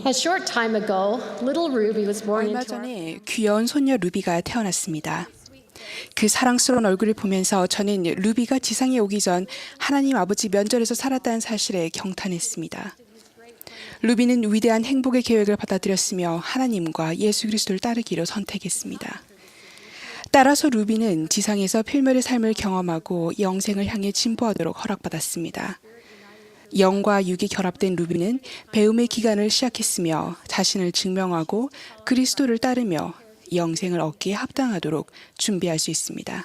A short time ago, little Ruby was born 얼마 into our 전에 귀여운 손녀 루비가 태어났습니다. 그 사랑스러운 얼굴을 보면서 저는 루비가 지상에 오기 전 하나님 아버지 면전에서 살았다는 사실에 경탄했습니다. 루비는 위대한 행복의 계획을 받아들였으며 하나님과 예수 그리스도를 따르기로 선택했습니다. 따라서 루비는 지상에서 필멸의 삶을 경험하고 영생을 향해 진보하도록 허락받았습니다. 영과 육이 결합된 루비는 배움의 기간을 시작했으며 자신을 증명하고 그리스도를 따르며 영생을 얻기에 합당하도록 준비할 수 있습니다.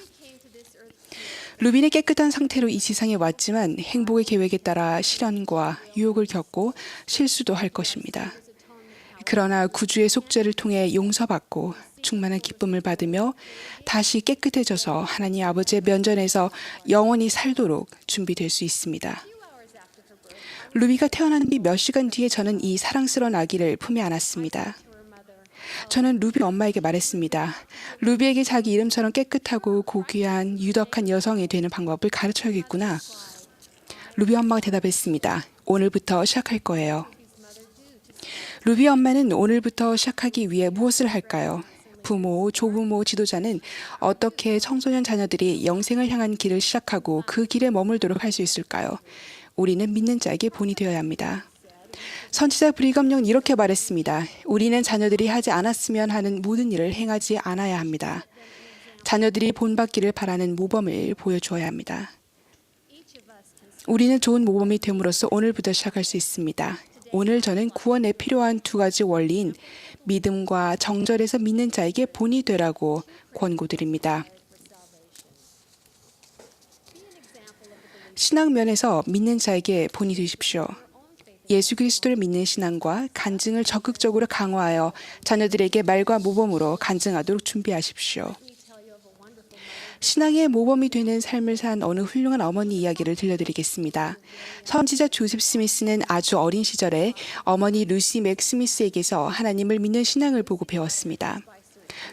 루비는 깨끗한 상태로 이 지상에 왔지만 행복의 계획에 따라 시련과 유혹을 겪고 실수도 할 것입니다. 그러나 구주의 속죄를 통해 용서받고 충만한 기쁨을 받으며 다시 깨끗해져서 하나님 아버지의 면전에서 영원히 살도록 준비될 수 있습니다. 루비가 태어난 뒤 몇 시간 뒤에 저는 이 사랑스러운 아기를 품에 안았습니다. 저는 루비 엄마에게 말했습니다. 루비에게 자기 이름처럼 깨끗하고 고귀한 유덕한 여성이 되는 방법을 가르쳐야겠구나. 루비 엄마가 대답했습니다. 오늘부터 시작할 거예요. 루비 엄마는 오늘부터 시작하기 위해 무엇을 할까요? 부모, 조부모, 지도자는 어떻게 청소년 자녀들이 영생을 향한 길을 시작하고 그 길에 머물도록 할 수 있을까요? 우리는 믿는 자에게 본이 되어야 합니다. 선지자 브리감령은 이렇게 말했습니다. 우리는 자녀들이 하지 않았으면 하는 모든 일을 행하지 않아야 합니다. 자녀들이 본받기를 바라는 모범을 보여주어야 합니다. 우리는 좋은 모범이 됨으로써 오늘부터 시작할 수 있습니다. 오늘 저는 구원에 필요한 두 가지 원리인 믿음과 정절에서 믿는 자에게 본이 되라고 권고드립니다. 신앙 면에서 믿는 자에게 본이 되십시오. 예수 그리스도를 믿는 신앙과 간증을 적극적으로 강화하여 자녀들에게 말과 모범으로 간증하도록 준비하십시오. 신앙의 모범이 되는 삶을 산 어느 훌륭한 어머니 이야기를 들려드리겠습니다. 선지자 조셉 스미스는 아주 어린 시절에 어머니 루시 맥 스미스에게서 하나님을 믿는 신앙을 보고 배웠습니다.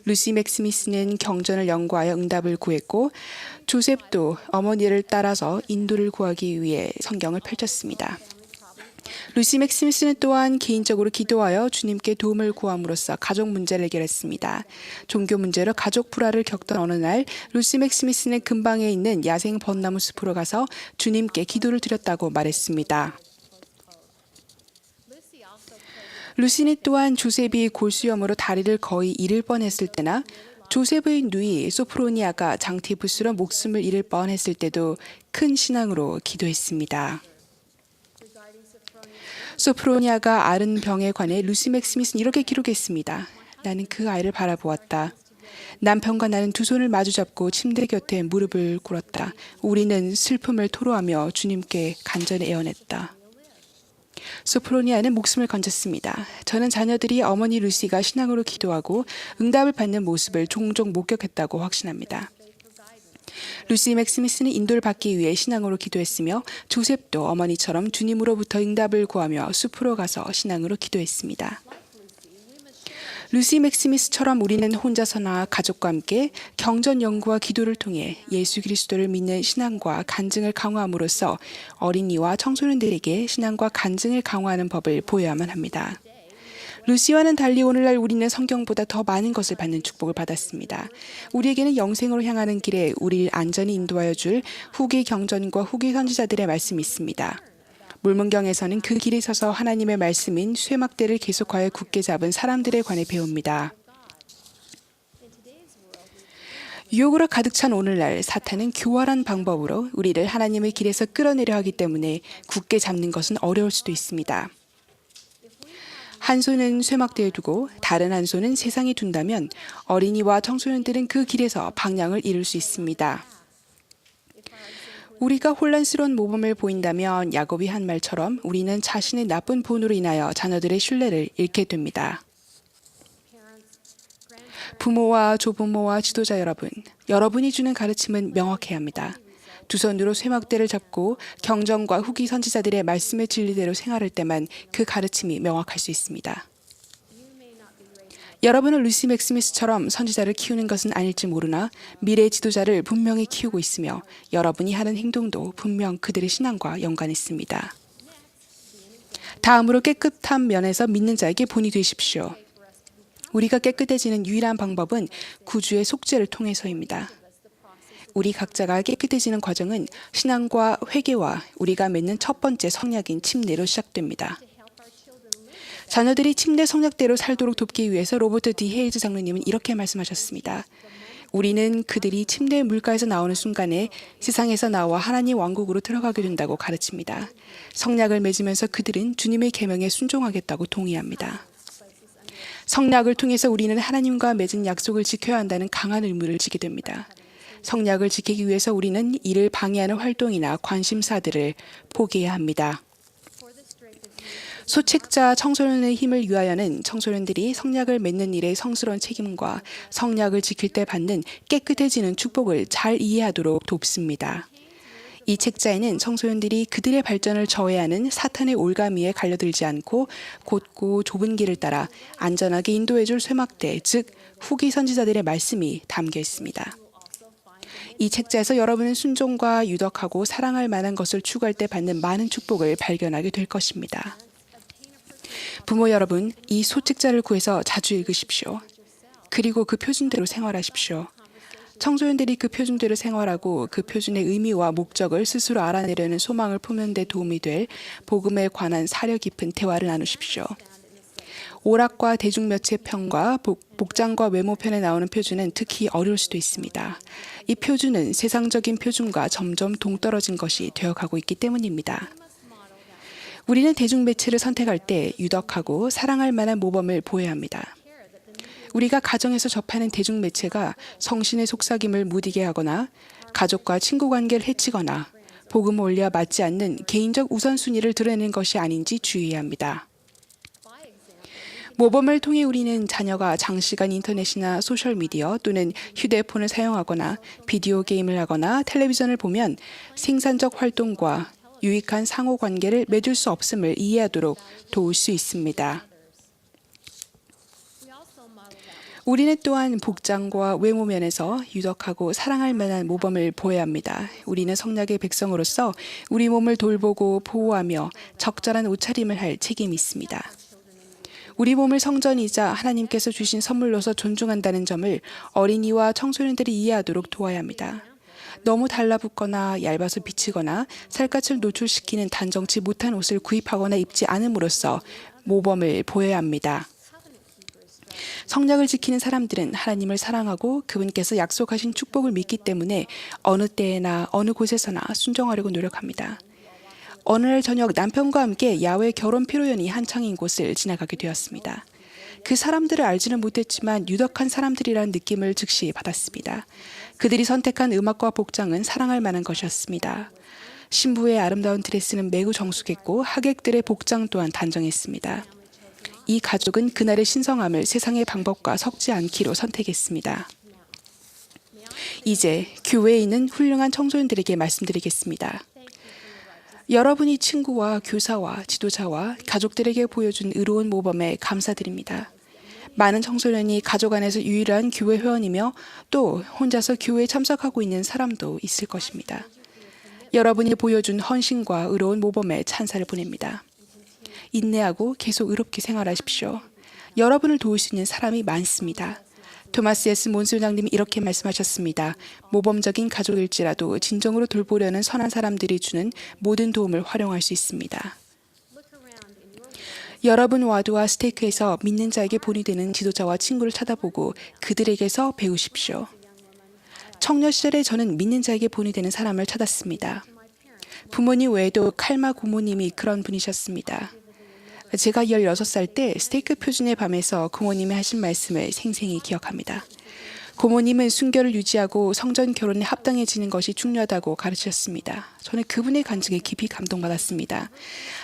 루시 맥 스미스는 경전을 연구하여 응답을 구했고 조셉도 어머니를 따라서 인도를 구하기 위해 성경을 펼쳤습니다. 루시 맥 스미스는 또한 개인적으로 기도하여 주님께 도움을 구함으로써 가족 문제를 해결했습니다. 종교 문제로 가족 불화를 겪던 어느 날 루시 맥 스미스는 근방에 있는 야생 벚나무 숲으로 가서 주님께 기도를 드렸다고 말했습니다. 루시는 또한 조셉이 골수염으로 다리를 거의 잃을 뻔했을 때나 조셉의 누이 소프로니아가 장티푸스로 목숨을 잃을 뻔했을 때도 큰 신앙으로 기도했습니다. 소프로니아가 앓은 병에 관해 루시 맥 스미스는 이렇게 기록했습니다. 나는 그 아이를 바라보았다. 남편과 나는 두 손을 마주잡고 침대 곁에 무릎을 꿇었다. 우리는 슬픔을 토로하며 주님께 간절히 애원했다. 소프로니아는 목숨을 건졌습니다. 저는 자녀들이 어머니 루시가 신앙으로 기도하고 응답을 받는 모습을 종종 목격했다고 확신합니다. 루시 맥 스미스는 인도를 받기 위해 신앙으로 기도했으며 조셉도 어머니처럼 주님으로부터 응답을 구하며 숲으로 가서 신앙으로 기도했습니다. 루시 맥 스미스처럼 우리는 혼자서나 가족과 함께 경전 연구와 기도를 통해 예수 그리스도를 믿는 신앙과 간증을 강화함으로써 어린이와 청소년들에게 신앙과 간증을 강화하는 법을 보여야만 합니다. 루시와는 달리 오늘날 우리는 성경보다 더 많은 것을 받는 축복을 받았습니다. 우리에게는 영생으로 향하는 길에 우리를 안전히 인도하여 줄 후기 경전과 후기 선지자들의 말씀이 있습니다. 물문경에서는 그 길에 서서 하나님의 말씀인 쇠막대를 계속하여 굳게 잡은 사람들에 관해 배웁니다. 유혹으로 가득 찬 오늘날 사탄은 교활한 방법으로 우리를 하나님의 길에서 끌어내려 하기 때문에 굳게 잡는 것은 어려울 수도 있습니다. 한 손은 쇠막대에 두고 다른 한 손은 세상에 둔다면 어린이와 청소년들은 그 길에서 방향을 잃을 수 있습니다. 우리가 혼란스러운 모범을 보인다면 야곱이 한 말처럼 우리는 자신의 나쁜 본으로 인하여 자녀들의 신뢰를 잃게 됩니다. 부모와 조부모와 지도자 여러분, 여러분이 주는 가르침은 명확해야 합니다. 두 손으로 쇠막대를 잡고 경전과 후기 선지자들의 말씀의 진리대로 생활할 때만 그 가르침이 명확할 수 있습니다. 여러분은 루시 맥 스미스처럼 선지자를 키우는 것은 아닐지 모르나 미래의 지도자를 분명히 키우고 있으며 여러분이 하는 행동도 분명 그들의 신앙과 연관이 있습니다. 다음으로 깨끗한 면에서 믿는 자에게 본이 되십시오. 우리가 깨끗해지는 유일한 방법은 구주의 속죄를 통해서입니다. 우리 각자가 깨끗해지는 과정은 신앙과 회개와 우리가 맺는 첫 번째 성약인 침례로 시작됩니다. 자녀들이 침례 성약대로 살도록 돕기 위해서 로버트 D. 헤이즈 장로님은 이렇게 말씀하셨습니다. 우리는 그들이 침례의 물가에서 나오는 순간에 세상에서 나와 하나님 왕국으로 들어가게 된다고 가르칩니다. 성약을 맺으면서 그들은 주님의 계명에 순종하겠다고 동의합니다. 성약을 통해서 우리는 하나님과 맺은 약속을 지켜야 한다는 강한 의무를 지게 됩니다. 성약을 지키기 위해서 우리는 이를 방해하는 활동이나 관심사들을 포기해야 합니다. 소책자 청소년의 힘을 위하여는 청소년들이 성약을 맺는 일의 성스러운 책임과 성약을 지킬 때 받는 깨끗해지는 축복을 잘 이해하도록 돕습니다. 이 책자에는 청소년들이 그들의 발전을 저해하는 사탄의 올가미에 갈려들지 않고 곧고 좁은 길을 따라 안전하게 인도해줄 쇠막대, 즉 후기 선지자들의 말씀이 담겨 있습니다. 이 책자에서 여러분은 순종과 유덕하고 사랑할 만한 것을 추구할 때 받는 많은 축복을 발견하게 될 것입니다. 부모 여러분, 이 소책자를 구해서 자주 읽으십시오. 그리고 그 표준대로 생활하십시오. 청소년들이 그 표준대로 생활하고 그 표준의 의미와 목적을 스스로 알아내려는 소망을 품는 데 도움이 될 복음에 관한 사려 깊은 대화를 나누십시오. 오락과 대중매체편과 복장과 외모편에 나오는 표준은 특히 어려울 수도 있습니다. 이 표준은 세상적인 표준과 점점 동떨어진 것이 되어가고 있기 때문입니다. 우리는 대중매체를 선택할 때 유덕하고 사랑할 만한 모범을 보여야 합니다. 우리가 가정에서 접하는 대중매체가 성신의 속삭임을 무디게 하거나 가족과 친구 관계를 해치거나 복음 원리와 맞지 않는 개인적 우선순위를 드러내는 것이 아닌지 주의해야 합니다. 모범을 통해 우리는 자녀가 장시간 인터넷이나 소셜미디어 또는 휴대폰을 사용하거나 비디오 게임을 하거나 텔레비전을 보면 생산적 활동과 유익한 상호관계를 맺을 수 없음을 이해하도록 도울 수 있습니다. 우리는 또한 복장과 외모 면에서 유덕하고 사랑할 만한 모범을 보여야 합니다. 우리는 성약의 백성으로서 우리 몸을 돌보고 보호하며 적절한 옷차림을 할 책임이 있습니다. 우리 몸을 성전이자 하나님께서 주신 선물로서 존중한다는 점을 어린이와 청소년들이 이해하도록 도와야 합니다. 너무 달라붙거나 얇아서 비치거나 살갗을 노출시키는 단정치 못한 옷을 구입하거나 입지 않음으로써 모범을 보여야 합니다. 성약을 지키는 사람들은 하나님을 사랑하고 그분께서 약속하신 축복을 믿기 때문에 어느 때에나 어느 곳에서나 순종하려고 노력합니다. 어느 날 저녁 남편과 함께 야외 결혼 피로연이 한창인 곳을 지나가게 되었습니다. 그 사람들을 알지는 못했지만 유덕한 사람들이라는 느낌을 즉시 받았습니다. 그들이 선택한 음악과 복장은 사랑할 만한 것이었습니다. 신부의 아름다운 드레스는 매우 정숙했고 하객들의 복장 또한 단정했습니다. 이 가족은 그날의 신성함을 세상의 방법과 섞지 않기로 선택했습니다. 이제 교회에 있는 훌륭한 청소년들에게 말씀드리겠습니다. 여러분이 친구와 교사와 지도자와 가족들에게 보여준 의로운 모범에 감사드립니다. 많은 청소년이 가족 안에서 유일한 교회 회원이며 또 혼자서 교회에 참석하고 있는 사람도 있을 것입니다. 여러분이 보여준 헌신과 의로운 모범에 찬사를 보냅니다. 인내하고 계속 의롭게 생활하십시오. 여러분을 도울 수 있는 사람이 많습니다. 토마스 S. 몬스 회장님이 이렇게 말씀하셨습니다. 모범적인 가족일지라도 진정으로 돌보려는 선한 사람들이 주는 모든 도움을 활용할 수 있습니다. 여러분 와드와 스테이크에서 믿는 자에게 본이 되는 지도자와 친구를 찾아보고 그들에게서 배우십시오. 청년 시절에 저는 믿는 자에게 본이 되는 사람을 찾았습니다. 부모님 외에도 칼마 고모님이 그런 분이셨습니다. 제가 16살 때 스테이크 표준의 밤에서 고모님이 하신 말씀을 생생히 기억합니다. 고모님은 순결을 유지하고 성전 결혼에 합당해지는 것이 중요하다고 가르치셨습니다. 저는 그분의 간증에 깊이 감동받았습니다.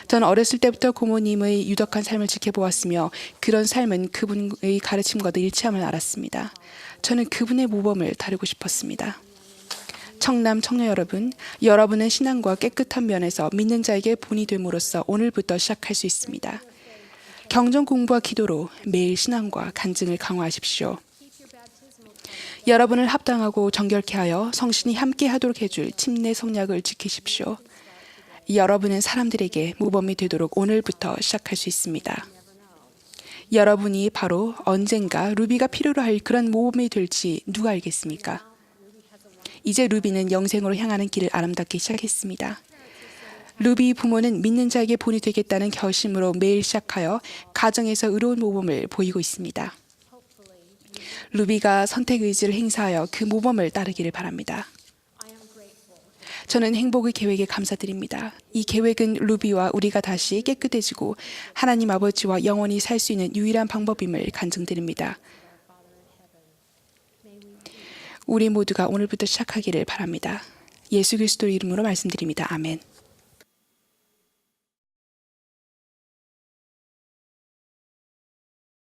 저는 어렸을 때부터 고모님의 유덕한 삶을 지켜보았으며 그런 삶은 그분의 가르침과도 일치함을 알았습니다. 저는 그분의 모범을 따르고 싶었습니다. 청남 청녀 여러분, 여러분은 신앙과 깨끗한 면에서 믿는 자에게 본이 됨으로써 오늘부터 시작할 수 있습니다. 경전 공부와 기도로 매일 신앙과 간증을 강화하십시오. 여러분을 합당하고 정결케 하여 성신이 함께 하도록 해줄 침례 성약을 지키십시오. 여러분은 사람들에게 모범이 되도록 오늘부터 시작할 수 있습니다. 여러분이 바로 언젠가 루비가 필요로 할 그런 모범이 될지 누가 알겠습니까? 이제 루비는 영생으로 향하는 길을 아름답게 시작했습니다. 루비 부모는 믿는 자에게 본이 되겠다는 결심으로 매일 시작하여 가정에서 의로운 모범을 보이고 있습니다. 루비가 선택 의지를 행사하여 그 모범을 따르기를 바랍니다. 저는 행복의 계획에 감사드립니다. 이 계획은 루비와 우리가 다시 깨끗해지고 하나님 아버지와 영원히 살 수 있는 유일한 방법임을 간증드립니다. 우리 모두가 오늘부터 시작하기를 바랍니다. 예수 그리스도 이름으로 말씀드립니다. 아멘.